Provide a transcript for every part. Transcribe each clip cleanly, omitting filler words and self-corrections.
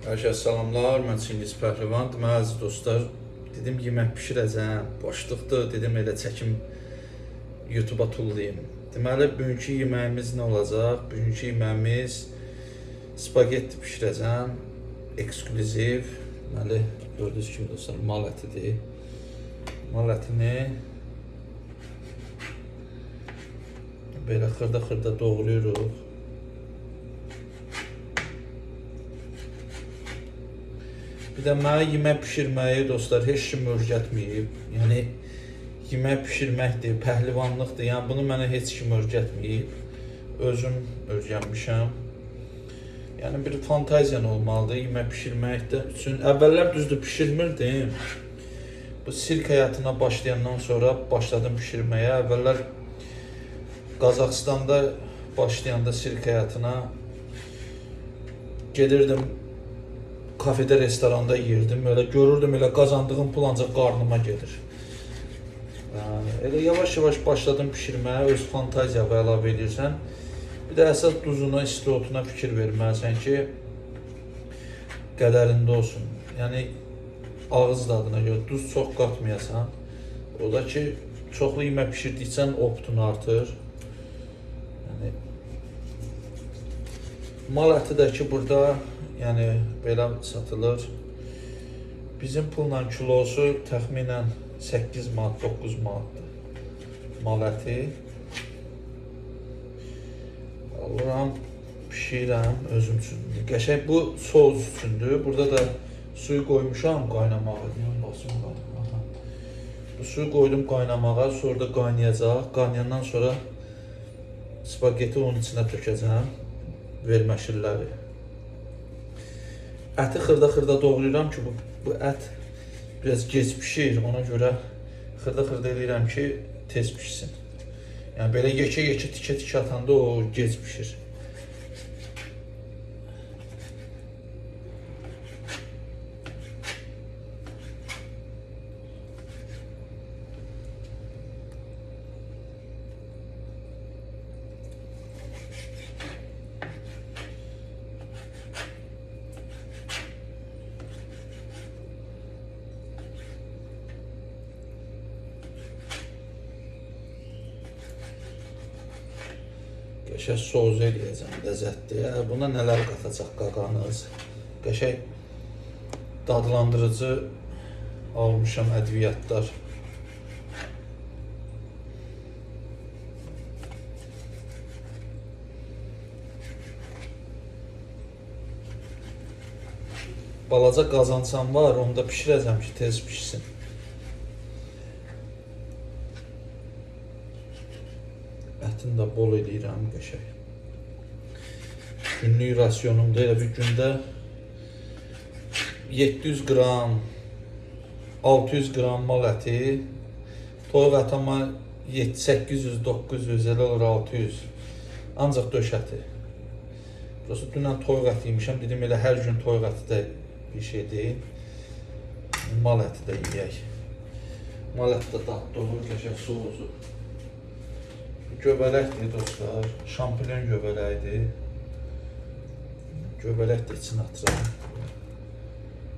Hər kəsə salamlar, mən Çingiz Pəhlivan. Deməli, əziz dostlar, dedim yemək bişirəcəm, boşluqdur, dedim elə çəkim YouTube-a tullayım. Deməli, bugünkü yeməyimiz nə olacaq? Bugünkü yeməyimiz spagetti bişirəcəm, ekskluziv. Deməli, gördüyünüz kimi dostlar, mal ətidir. Mal ətini belə xırda-xırda doğrayırıq. Bir də mənə yemək bişirməyi dostlar heç kim öyrətməyib. Yəni yemək bişirməkdir, pəhlivanlıqdır. Yəni bunu mənə heç kim öyrətməyib. Özüm öyrənmişəm. Yəni bir fantaziyan olmalıdır yemək bişirməkdə üçün. Əvvəllər düzdür bişirmirdim. Bu sirk həyatına başlayandan sonra başladım bişirməyə. Əvvəllər Qazaxıstanda başlayanda sirk həyatına gedirdim. Kafede, restoranda yiyirdim, elə görürdüm, elə qazandığım pul ancaq qarnıma gedir. Elə yavaş-yavaş başladım pişirməyə, öz fantaziyaya əlavə edirsən. Bir də əsas duzuna, istiotuna fikir verməlisən ki, qədərində olsun. Yəni, ağız dadına görə duz çox qatmayasan. O da ki, çoxlu yemək pişirdikcən optun artır. Yəni, mal əti də ki, burada yəni belə satılır. Bizim pulla kilosu təxminən 8 manat, 9 manatdır. Mal əti. Alıram, pişirəm özüm üçün. Qəşəng bu soğuz üçündür. Burada da suyu qoymuşam qaynamağa. Bu suyu qoydum qaynamağa, sonra da qaynayacaq. Qaynayandan sonra spagetti onun içine tökəcəm. Verməşirləri. Əti xırda-xırda doğrayıram ki, bu ət biraz gec pişir. Ona görə xırda-xırda eləyirəm ki, tez pişsin. Yəni belə yekə-yekə, tikə-tikə atanda o gec pişir. Qəşəng soğuz eləyəcəm, ləzzətli. Buna nələr qatacaq qaqanız. Qəşəng dadlandırıcı almışam ədviyyatlar. Balaca qazancam var, onu da pişirəcəm ki, tez pişsin. Ətini də bol eləyirəm, qəşəng. Günlük rasyonumda elə bir gündə 700 qram, 600 qram mal əti, toyuq əti amma 800-900, elə olur 600. Ancaq döş əti. Prosta dünən toyuq əti yemişəm, dedim elə hər gün toyuq əti də bir şey deyil. Mal əti də yiyək. Mal əti də dadlı olur, qəşəng soğuzu. Göbələkdir dostlar, şampilyon göbələkdir. Göbələk də içine atıram.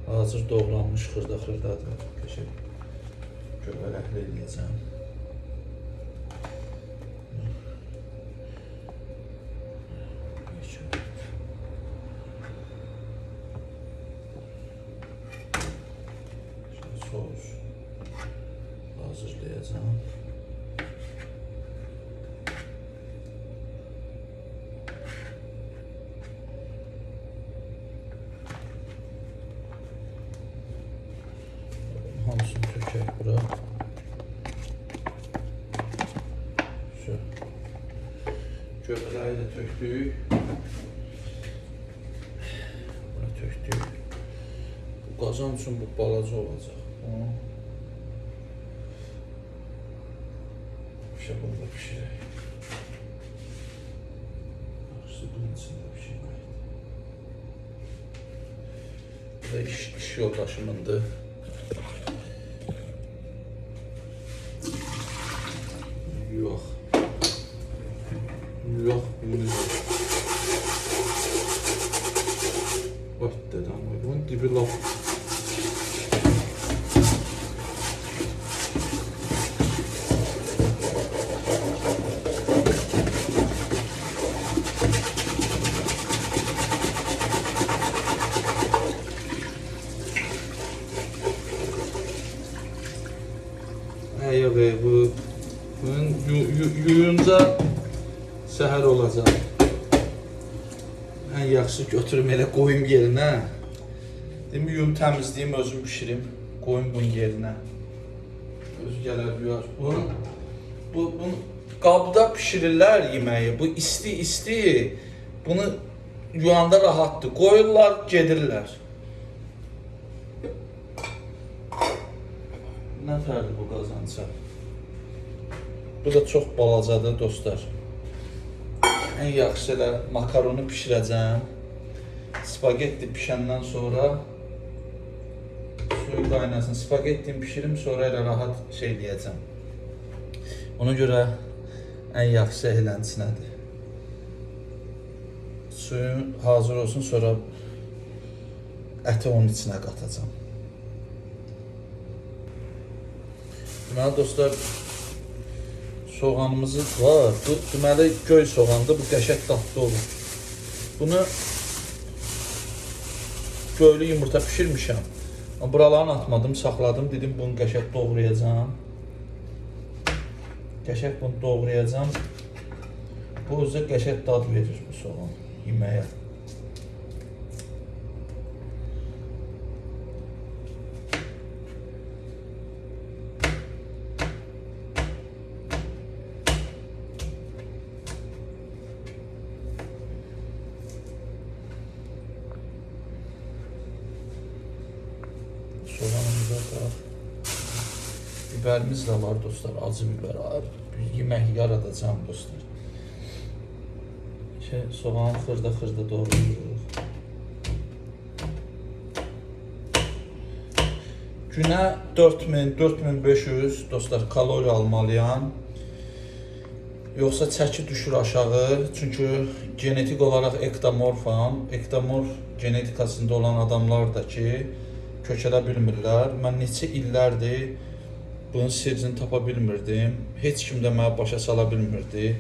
Hazır doğranmış xırda-xırdadır. Qəşəng göbələklə eləyəcəm. Soğuz hazırlayacağım. Hamısını tökək bura. Şu. Göbələyi də tökdük. Buna tökdük. Bu qazan üçün bu balaca olacaq. Bunu da pişirək. Bunun içində pişirməkdir. Bu da iş yoldaşımındır. Yox. Yox, bunu Ötdədən bunun dibi lap. Bunun yuyunca səhər olacaq. Ən yaxşı götürüm elə qoyum yerinə. Demək yuyum təmizləyim, özüm bişirim, qoyum bunun yerinə. Özü gələr yuyar. Bunu qabda bişirirlər yeməyi. Bu isti. Bunu yuyanda rahatdır. Qoyurlar, gedirlər. Nə fərqi bu qazanca? Bu da çox balacadır dostlar. Ən yaxşı elə makaronu bişirəcəm. Spagetti bişəndən sonra suyu qaynasın. Spagettini bişirim, sonra elə rahat şey deyəcəm. Ona görə ən yaxşı ehlənçinədir. Suyun hazır olsun, sonra əti onun içinə qatacam. Deməli dostlar, soğanımızı var. Bu deməli göy soğandır. Bu qəşəng dadlı olur. Bunu göylü yumurta pişirmişəm. Buralarını atmadım, saxladım. Dedim bunu qəşəng doğrayacağam. Qəşəng bunu doğrayacağam. Bu özü qəşəng dad verir bu soğan yeməyə. Soğanımız var. Biberimiz de var dostlar. Acı biber var. Bir yemek yaradacağım dostlar. Soğanı xırda doğrayırıq. Günə 4000-4500 dostlar kalori almalıyam. Yoxsa çəki düşür aşağı. Çünki genetik olaraq ektomorfam. Ektomorf genetikasında olan adamlar da ki kökələ bilmirlər. Mən neçə illərdir bunun sirrini tapa bilmirdim. Heç kim də mənə başa sala bilmirdi.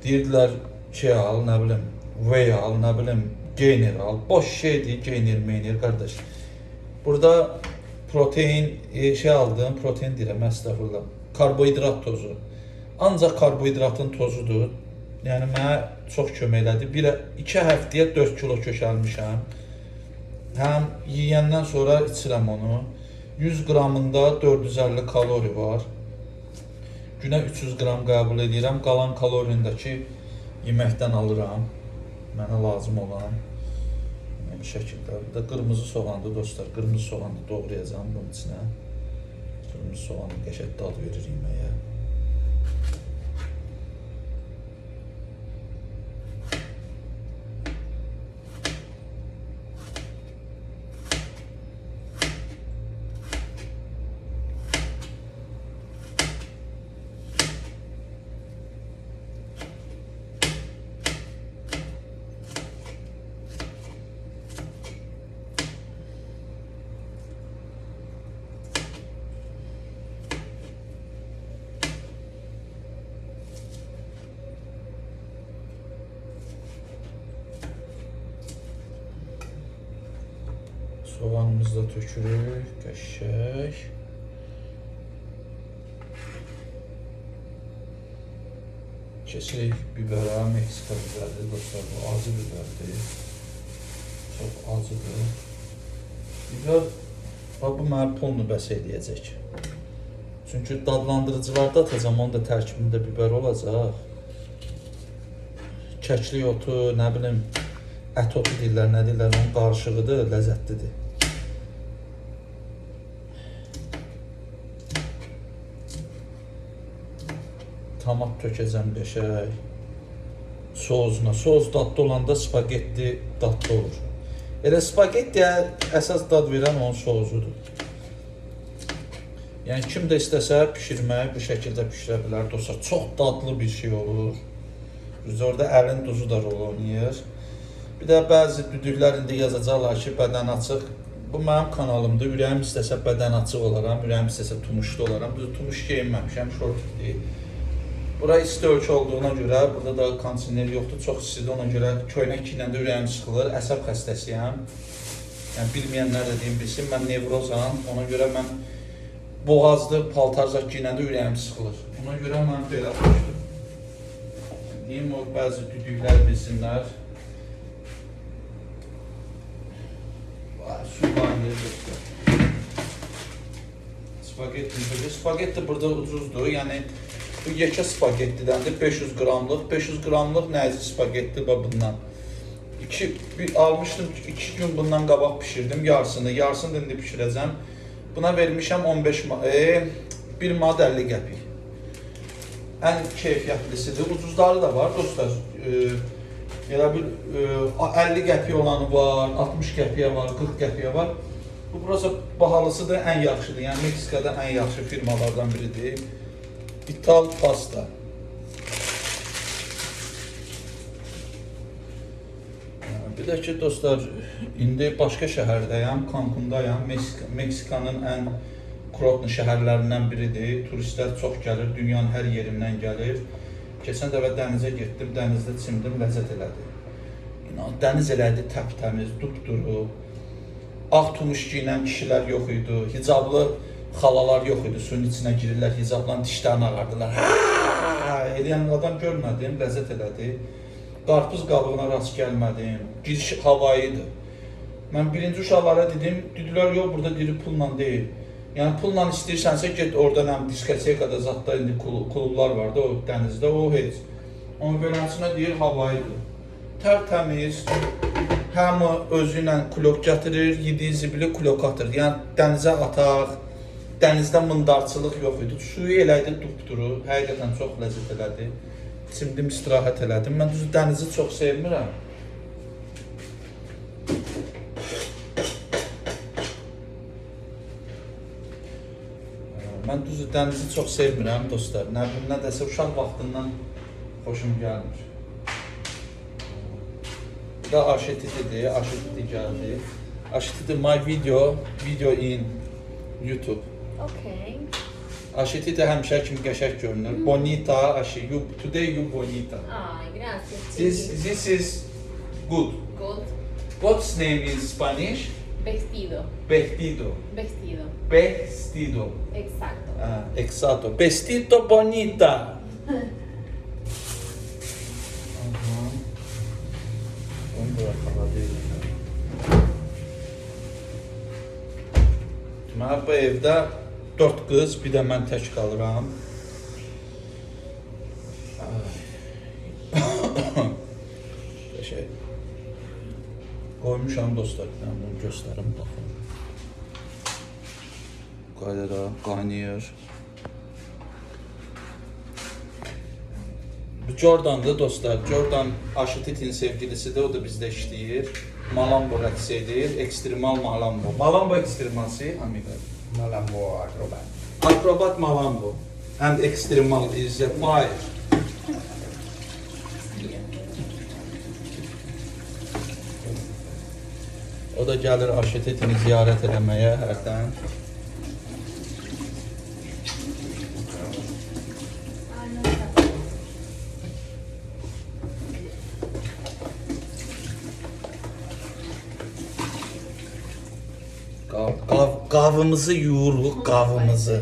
Deyirdilər şey al, nə bilim, whey al, nə bilim, gainer al. Boş şeydir, gainer, qardaş. Burada protein şey aldım, protein deyirəm, əstəğfurullah. Karbohidrat tozu. Ancaq karbohidratın tozudur. Yəni mənə çox kömək elədi. 2 həftəyə 4 kilo kökəlmişəm. Həm yiyəndən sonra içirəm onu. 100 qramında 450 kalori var. Günə 300 qram qəbul edirəm. Qalan kalorini də ki yeməkdən alıram. Mənə lazım olan bir şəkildə. Bu da qırmızı soğandır dostlar. Qırmızı soğanı doğrayacağım bunun içinə. Qırmızı soğanı qəşəng dad verir yeməyə. Soğanımızı da tökürük, qəşəng. Keçirik bibərə, Meksika bibərdir dostlar, bu acı bibərdir. Çox acıdır. Bibər, bu mənə pulunu bəs eləyəcək. Çünki dadlandırıcılarda atacam, onun da tərkibində bibər olacaq. Kəklik otu, nə bilim, ət otu deyirlər, nə deyirlər, onun qarışığıdır, ləzzətlidir. Tomat tökəcəm qəşəng sousuna. Sous dadlı olanda spagetti dadlı olur. Elə spagettiyə əsas dad verən onun sousudur. Yəni kim də istəsə pişirməyi bu şəkildə pişirə bilər dostlar. Çox dadlı bir şey olur. Orada əlin duzu da rol oynayır. Bir də bəzi düdüklər indi yazacaqlar ki, bədən açıq. Bu mənim kanalımdır. Ürəyim istəsə bədən açıq olaram, ürəyim istəsə tumuşlu olaram. Biz tumuş geyinməmişəm, şortikdir. Bura isti ölçü olduğuna görə, burada da kondisioner yoxdur, çox istidir. Ona görə köynək giyinəndə də ürəyim sıxılır. Əsəb xəstəsiyəm. Yəni bilməyənlər də deyim bilsin, mən nevrozam. Ona görə mən boğazlı paltarzaq giyinəndə ürəyim sıxılır. Ona görə mən belə başlayım. Deyim o bəzi düdüklər bilsinlər. Su qaynayır. Spagetti burada ucuzdur. Yəni bu yekə spagettidəndir. 500 qramlıq. 500 qramlıq nəzik spagetti bundan. Almışdım 2 gün bundan qabaq pişirdim yarısını. Yarısını da indi pişirəcəm. Buna vermişəm 15 1 manat 50 qəpik. Ən keyfiyyətlisidir. Ucuzları da var dostlar. Elə bir 50 qəpiyə olanı var, 60 qəpiyə var, 40 qəpiyə var. Bu burası bahalısıdır, ən yaxşıdır. Yəni Meksikada ən yaxşı firmalardan biridir. İtal pasta. Bir də ki dostlar, indi başqa şəhərdəyəm, Cancundayam. Meksikanın ən Krotno şəhərlərindən biridir. Turistlər çox gəlir, dünyanın hər yerindən gəlir. Keçən dəfə dənizə getdim, dənizdə çimdim, ləzzət elədi. Dəniz elədi təptəmiz, dupduru. Ağ tumuş giyinən kişilər yox idi, hicablı xalalar yox idi, suyun içinə girirlər, hicablan dişlərini ağardılar. Eləyən adam görmədim, ləzzət elədi. Qarpız qabığına rast gəlmədim, giriş havayıdır. Mən birinci uşaqlara dedim, dedilər yox, burada diri pulla deyil. Yəni pulla istəyirsənsə get oradan diskotekada zatda indi klublar vardı o dənizdə, o heç. Onun beləsinə deyir havayıdır. Tərtəmiz, həm özü ilə kulok gətirir, yediyi zibili kulok atır. Yəni dənizə ataq, dənizdə mındarçılıq yox idi. Suyu elədi dupduru, həqiqətən çox ləzzət elədi. Çimdim, istirahət elədim. Mən düzü dənizi çox sevmirəm. Mən düzü dənizi çox sevmirəm dostlar. Nə bilim, nə dəsə uşaq vaxtından xoşum gəlmir. Bu da Aşetidir, Aşetidi gəldi. Aşetidi my video in YouTube. Okay. Aşetidi həmişə kimi qəşəng görünür. Bonita, today you bonita. Ay, gracias. This is good. Good. What's name in Spanish? Vestido. Vestido. Vestido. Vestido. Exacto. Exacto. Vestido bonita. Mən bu evdə 4 qız, bir də mən tək qalıram. Qoymuşam dostlar, mən bunu göstərim, baxın. Qaydada qaynayır. Bu Jordan'dır dostlar. Jordan Aşetitin sevgilisidir, o da bizdə işləyir. Malambo rəqs edir, ekstremal Malambo. Malambo ekstremalsi, amigo. Malambo acrobat. Acrobat Malambo. And extremal is a fire. O da gəlir Aşetetini ziyarət eləməyə hərdən. Qavımızı yuyuruq, qavımızı.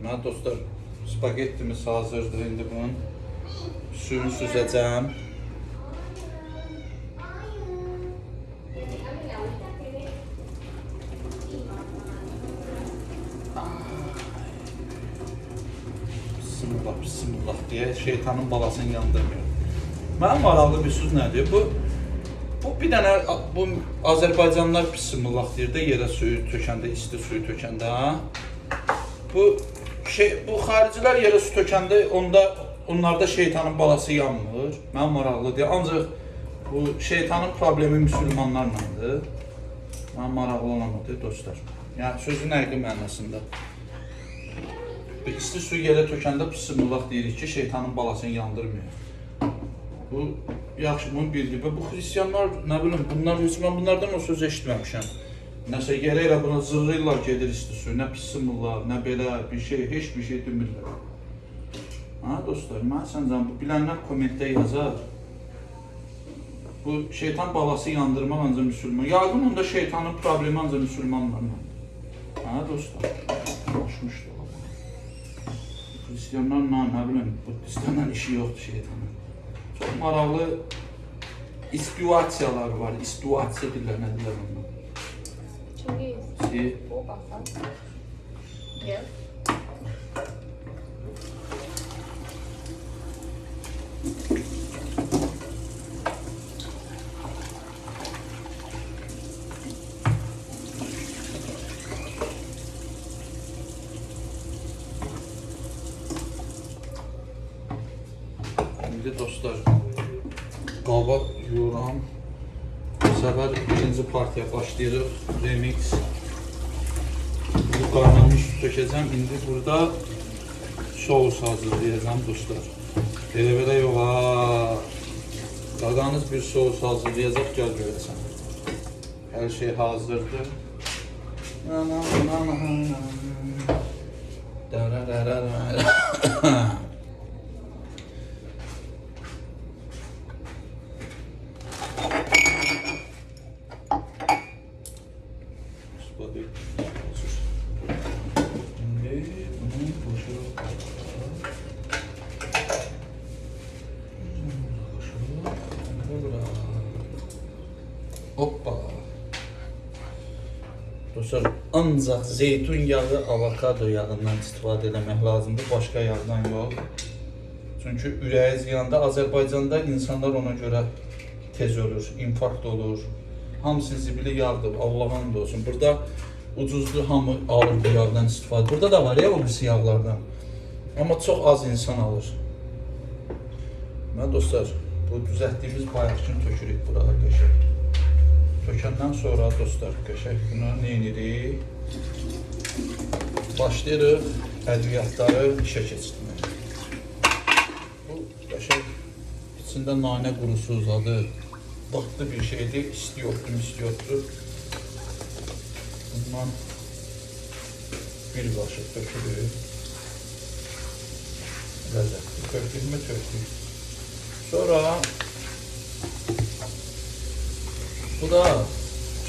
Mən dostlar, spagettimiz hazırdır. İndi bunun suyunu süzəcəm. Bismillah, bismillah deyə şeytanın balasını yandırmıyor. Mənim maraqlı bir söz nədir? Bu bir dənə, bu Azərbaycanlılar bismillah deyir də yerə suyu tökəndə, isti suyu tökəndə. Bu xaricilər yerə su tökəndə, onlarda şeytanın balası yanmır. Mənim maraqlı deyir. Ancaq bu şeytanın problemi müsəlmanlarladır. Mənim maraqlı olan odur dostlar. Yəni sözün həqiqi mənasında. İsti su yerə tökəndə pısırmılaq deyirik ki, şeytanın balasını yandırmıyor. Bu yaxşı, bunu bildik. Bu xristianlar, nə bilim, bunlar heç mən bunlardan o söz eşitməmişəm. Nəsə yerə elə buna zırrıyırlar gedir isti su, nə pısırmırlar, nə belə bir şey, heç bir şey demirlər. Ha dostlar, mən səncəm, bu bilənlər kommentdə yazar. Bu şeytan balası yandırmaq ancaq müsəlman. Yaqın onda şeytanın problemi ancaq müsəlmanlarla. Ha dostlar, başmışdır. Hristiyanlarla, nə bilim, Budistlərlə işi yoxdur şeytanın. Çox maraqlı situasiyalar var, situasiya deyirlər, nə deyirlər onlar? Çingiz. O bakalım. Gel. Şimdi dostlar, qaba yuyuram. Bu səfər ikinci partiya başlayırıq. Remix. Bu qarnamış tökəcəm. İndi burada soğus hazırlayacağım dostlar. Belə yox ha. Qaqanız bir soğus hazırlayacaq, gəl görəsən. Hər şey hazırdır. Hoppa. Dostlar, ancaq zeytun yağı, avokado yağından istifadə etmək lazımdır, başqa yağdan yox. Çünki ürəyə ziyanda Azərbaycanda insanlar ona görə tez ölür, infarkt olur. Hamısı zibili yağdır, Allah'ın da olsun. Burada ucuzlu hamı alır bu yağdan istifadə. Burada da var ya o birisi yağlardan. Amma çox az insan alır. Və dostlar, bu düzəltdiyimiz bayaqçını tökürük bura arkadaşlar. Tökəndən sonra dostlar, qəşəng buna nə edirik? Başlayırıq ədviyyatları işə keçirməyə. Bu qəşəng içində nanə qurusu uzadı. Vaxtlı bir şeydir, istiyordur. Bundan bir qaşıq tökülür. Ləzzətli. Tökdük. Sonra bu da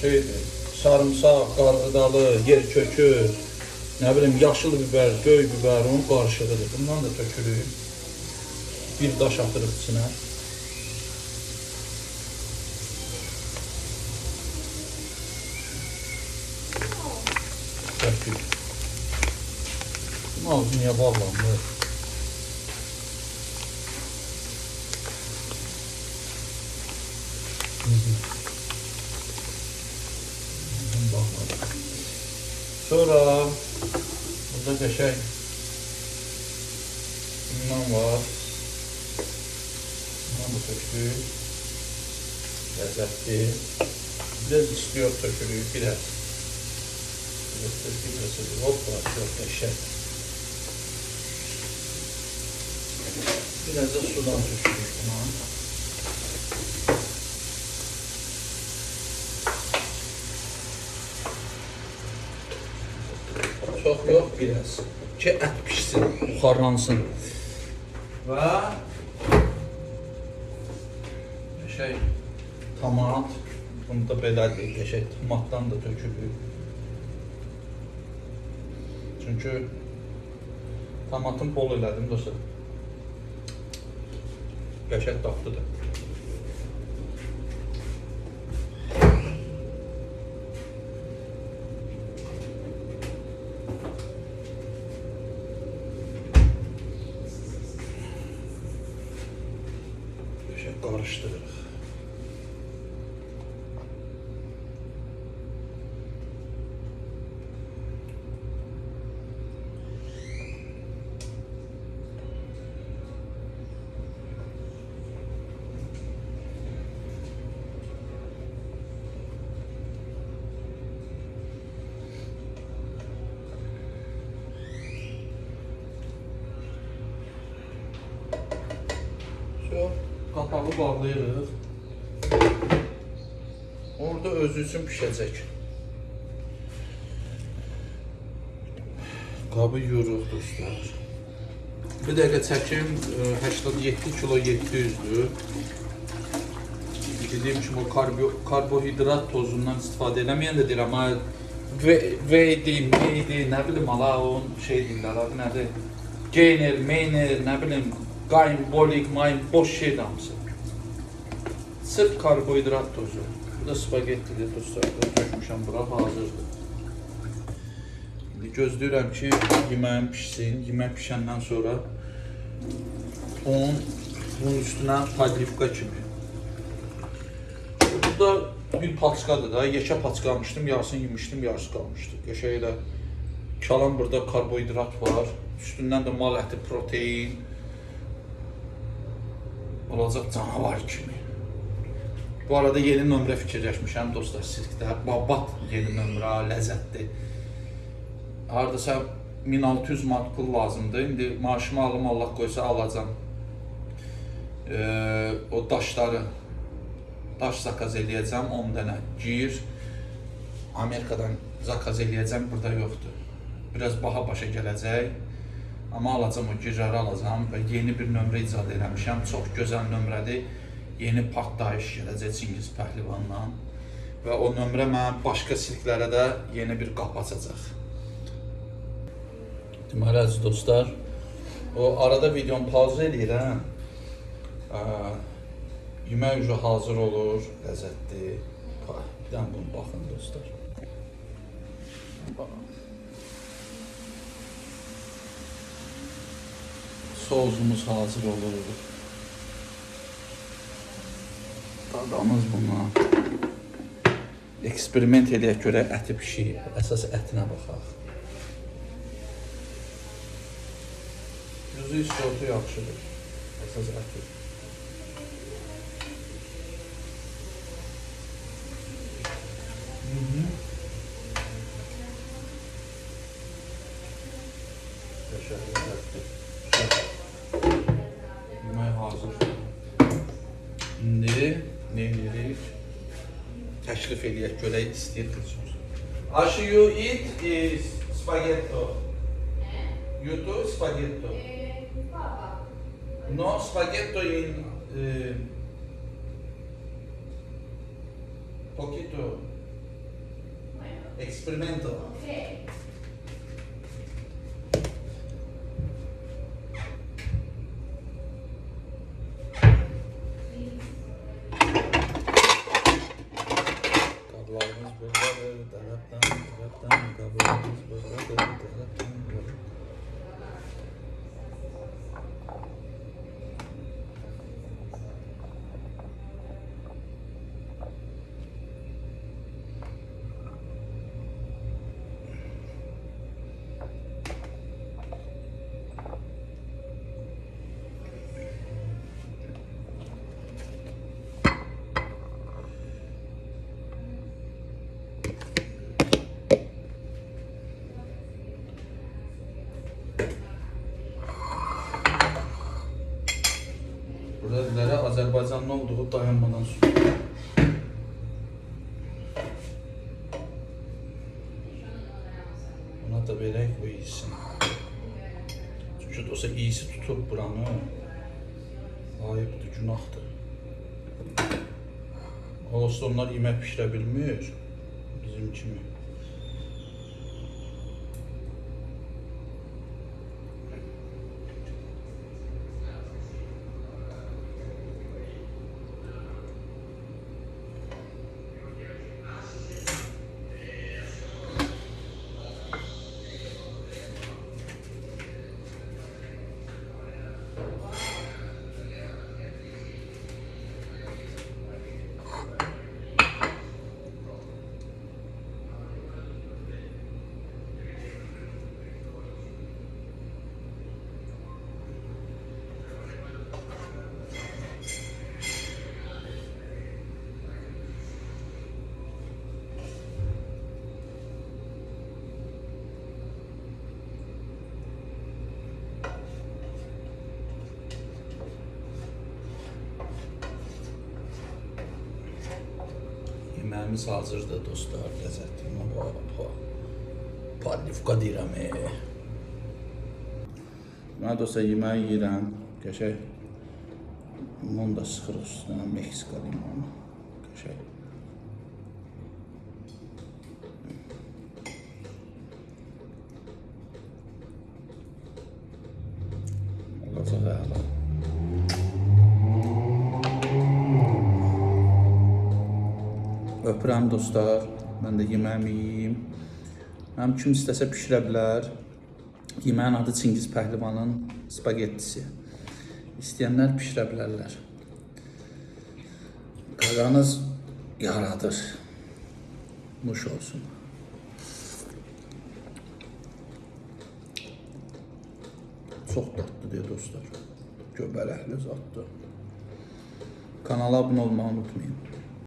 şeydir, sarımsaq, qarğıdalı, yerkökü, nə bilim, yaşıl biber, göy biber, onun qarışığıdır. Bundan da tökürük. Bir daş atırıq içinə. Tökürük. Bunun ağzı niyə bağlanmır? Sonra burada qəşəng bundan var. Bundan da tökürük. Ləzzətli. Biraz istiyor tökürük, biraz. Hoppa, çok qəşəng. Biraz da sudan tökürük buna. Çox yox, biraz. Ki, ət pişsin, buxarlansın. Və qəşəng tomat. Bunu da belədir, qəşəng tomatdan da tökülür. Çünki tomatın bol elədim dostlar. Qəşəng dadlıdır. Qarışdırırıq. Qapını bağlayırıq. Orada özü üçün pişəcək. Qabı yuyuruq dostlar. Bir dəqiqə çəkim 87 kilo 700-dür. Dediyim kimi o karbohidrat tozundan istifadə eləməyən də deyirəm, veydi, nə bilim, onun şey deyirlər, adı nədir? Gainer, meyner, nə bilim, bolik, boş şeydir hamısı. Sırf karbohidrat tozu. Bu da spagettidir dostlar. Dökmüşəm bura, hazırdır. İndi gözləyirəm ki, yeməyim pişsin. Yemək pişəndən sonra bunun üstünə podlivka kimi. Bu da bir paçkadır da. Yekə paçka almışdım, yarısını yemişdim, yarısı qalmışdı. Qəşəng elə kalan burada karbohidrat var. Üstündən də mal əti, protein. Olacaq canavar kimi. Bu arada yeni nömrə fikirləşmişəm dostlar sirkdə. Babat yeni nömrə, ləzzətli. Hardasa 1600 manat pul lazımdır. İndi maaşımı alım, Allah qoysa alacam. O daşları, daş zakaz eləyəcəm, 10 dənə gir. Amerikadan zakaz eləyəcəm, burada yoxdur. Biraz baha başa gələcək. Amma alacam, o girləri alacam və yeni bir nömrə icad eləmişəm. Çox gözəl nömrədir. Yeni partlayış gələcək Çingiz Pəhlivandan. Və o nömrə mənə başqa sirklərə də yeni bir qapı açacaq. Deməli, əziz dostlar, o arada videonu pauza eləyirəm. Yemək üzrə hazır olur, ləzzətli. Bir dənə bunu baxın dostlar. Sosumuz hazır olur. Dadamız buna. Eksperiment eləyək görək, əti pişiyib. Əsas ətinə baxaq. Yüzü istotu yaxşıdır. Əsas əti. Yemək hazır. İndi ne edirik? Təklif eləyək, görək istəyir qızımız. Aşı, you eat spaghetto. You do spaghetto. No spaghetto in poquito. Experimento. Kablarımız buradadır, taraftan, kablarımız buradadır, taraftan. Buradakilərə Azərbaycanlı olduğu dayanmadan sonra. Buna da verək, o iyisin. Çünki olsa iyisi tutub buranı. Ayıbdır, günahdır. Olsa onlar yemək pişirə bilmir, bizim kimi. Yeməyimiz hazırdır dostlar. Ləzzətli. Parlivka deyirəm. Mən dostlar yeməyi yeyirəm. Qəşəng. Limon da sıxırıq üstünə. Meksika limonu. Qəşəng. Olacaq əla. Öpürəm dostlar. Mən də yeməyimi yiyeyim. Mənim kim istəsə pişirə bilər. Yeməyin adı Çingiz Pəhlivanın spagettisi. İstəyənlər pişirə bilərlər. Qaranız yaradır. Nuş olsun. Çox dadlıdır dostlar. Göbələkli zaddır. Kanala abunə olmağı unutmayın.